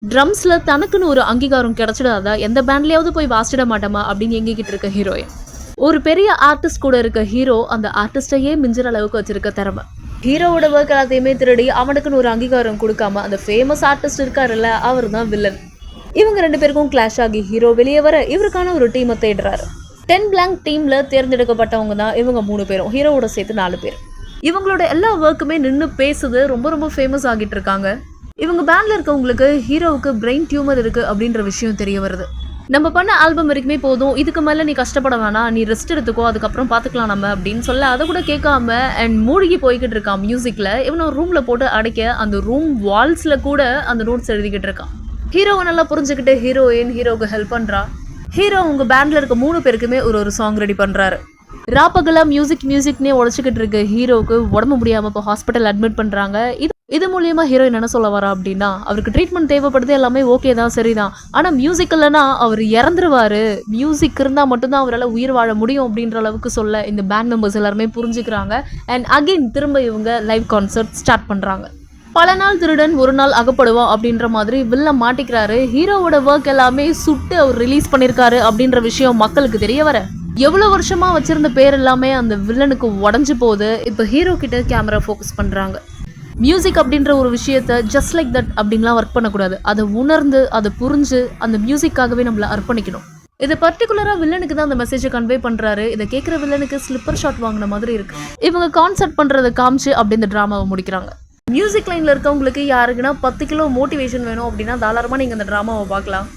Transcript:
ட்ரம்ஸ்ல தனக்குன்னு ஒரு அங்கீகாரம் கிடைச்சிடாதா, எந்த பேண்ட்லயாவது போய் வாசிட மாட்டோமா அப்படின்னு எங்கிக்கிட்டு இருக்க ஹீரோயின். ஒரு பெரிய ஆர்டிஸ்ட் கூட இருக்க ஹீரோ அந்த ஆர்டிஸ்டையே மிஞ்சுற அளவுக்கு வச்சிருக்க திறமை. ஹீரோவோட ஒர்க் எல்லாத்தையுமே திருடி அவனுக்குன்னு ஒரு அங்கீகாரம் கொடுக்காம அந்த ஃபேமஸ் ஆர்டிஸ்ட் இருக்காருல்ல, அவர் தான் வில்லன். இவங்க 2 பேருக்கும் கிளாஷ் ஆகி ஹீரோ வெளியே வர இவருக்கான ஒரு டீமை தேடுறாரு. 10 பிளாங்க் டீம்ல தேர்ந்தெடுக்கப்பட்டவங்க தான் இவங்க 3 பேரும், ஹீரோவோட சேர்த்து 4 பேர். இவங்களோட எல்லா ஒர்க்குமே நின்று பேசுது, ரொம்ப ரொம்ப ஃபேமஸ் ஆகிட்டு இருக்காங்க. இவங்க பேண்ட்ல இருக்கவங்களுக்கு ஹீரோவுக்கு பிரெயின் டியூமர் இருக்கு அப்படின்ற விஷயம் தெரிய வருது. நம்ம பண்ண ஆல்பம் வரைக்குமே போதும், இதுக்கு மேல நீ கஷ்டப்பட வேணாம், நீ ரெஸ்ட் எடுத்துக்கோ, அதுக்கப்புறம் பாத்துக்கலாம் நம்ம அப்படின்னு சொல்ல அதை கூட கேட்காம அண்ட் மூழ்கி போய்கிட்டு இருக்கான் மியூசிக்ல. இவனை ரூம்ல போட்டு அடைக்க அந்த ரூம் வால்ஸ்ல கூட அந்த நோட்ஸ் எழுதிக்கிட்டு இருக்கான். ஹீரோவை நல்லா புரிஞ்சுக்கிட்டு ஹீரோயின் ஹீரோவுக்கு ஹெல்ப் பண்றா. ஹீரோ உங்க பேண்ட்ல இருக்க 3 பேருக்குமே ஒரு சாங் ரெடி பண்றாரு. ராப்பகலா மியூசிக்னே உடச்சிக்கிட்டு இருக்க ஹீரோவுக்கு உடம்பு முடியாம இப்போ ஹாஸ்பிட்டல் அட்மிட் பண்றாங்க. இது மூலியமா ஹீரோயின் என்ன சொல்ல வரா அப்படின்னா, அவருக்கு ட்ரீட்மெண்ட் தேவைப்படுது, எல்லாமே ஓகே தான், சரிதான், ஆனா மியூசிக் இல்லைன்னா அவர் இறந்துருவாரு, மியூசிக் இருந்தா மட்டும்தான் அவரால் உயிர் வாழ முடியும் அப்படின்ற அளவுக்கு சொல்ல இந்த பேண்ட் மெம்பர்ஸ் எல்லாருமே புரிஞ்சுக்கிறாங்க. அண்ட் அகைன் திரும்ப இவங்க லைவ் கான்சர்ட் ஸ்டார்ட் பண்றாங்க. பல நாள் திருடன் ஒரு நாள் அகப்படுவான் அப்படின்ற மாதிரி வில்ல மாட்டிக்கிறாரு. ஹீரோவோட ஒர்க் எல்லாமே சுட்டு அவர் ரிலீஸ் பண்ணிருக்காரு அப்படின்ற விஷயம் மக்களுக்கு தெரிய வர எவ்வளவு வருஷமா வச்சிருந்த பேர் எல்லாமே அந்த வில்லனுக்கு உடஞ்சு போகுது. இப்போ ஹீரோ கிட்ட கேமரா ஃபோக்கஸ் பண்றாங்க. மியூசிக் அப்படின்ற ஒரு விஷயத்த ஜஸ்ட் லைக் தட் அப்படின்லாம் ஒர்க் பண்ணக்கூடாது, அதை உணர்ந்து அதை புரிஞ்சு அந்த மியூசிக்காகவே நம்மள அர்ப்பணிக்கணும். இது பர்டிகுலரா வில்லனுக்கு தான் அந்த மெசேஜை கன்வே பண்றாரு. இதை கேட்குற வில்லனுக்கு ஸ்லிப்பர் ஷாட் வாங்கின மாதிரி இருக்கு. இவங்க கான்சர்ட் பண்றதை காமிச்சு அப்படி இந்த டிராமாவை முடிக்கிறாங்க. மியூசிக் லைன்ல இருக்கவங்களுக்கு யாருக்குன்னா 10 கிலோ மோட்டிவேஷன் வேணும் அப்படின்னா தாராளமா நீங்க அந்த டிராமாவை பார்க்கலாம்.